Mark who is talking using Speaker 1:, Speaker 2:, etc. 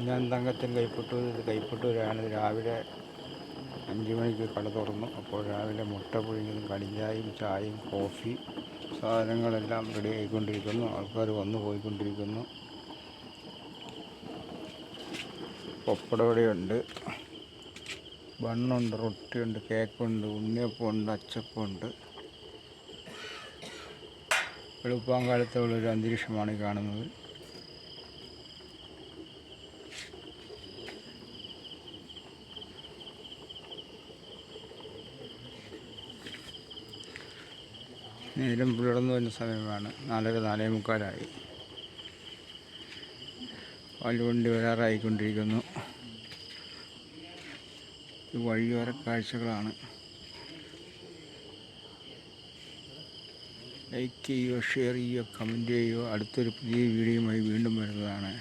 Speaker 1: ഞാൻ തങ്കച്ചൻ കൈപ്പട്ടൂരാണ്. രാവിലെ 5 മണിക്ക് കട തുറന്നു. അപ്പോൾ രാവിലെ മുട്ട പുഴുങ്ങിയതും കടിഞ്ചായയും ചായയും കോഫി സാധനങ്ങളെല്ലാം റെഡി ആയിക്കൊണ്ടിരിക്കുന്നു. ആൾക്കാർ വന്നു പോയിക്കൊണ്ടിരിക്കുന്നു. പപ്പടവടയുണ്ട്, ബണ്ണുണ്ട്, റൊട്ടിയുണ്ട്, കേക്കുണ്ട്, ഉണ്ണിയപ്പമുണ്ട്, അച്ചപ്പമുണ്ട്. വെളുപ്പാങ്കാലത്തുള്ളൊരു അന്തരീക്ഷമാണ് ഈ കാണുന്നത്. നേരം പുലർന്നു വരുന്ന സമയമാണ്. 4:30 4:45. പാൽവണ്ടി വരാറായിക്കൊണ്ടിരിക്കുന്നു. ഇത് വഴിയോര കാഴ്ചകളാണ്. ലൈക്ക് ചെയ്യുകയോ ഷെയർ ചെയ്യുകയോ കമൻറ്റ് ചെയ്യുകയോ. അടുത്തൊരു പുതിയ വീഡിയോയുമായി വീണ്ടും വരുന്നതാണ്.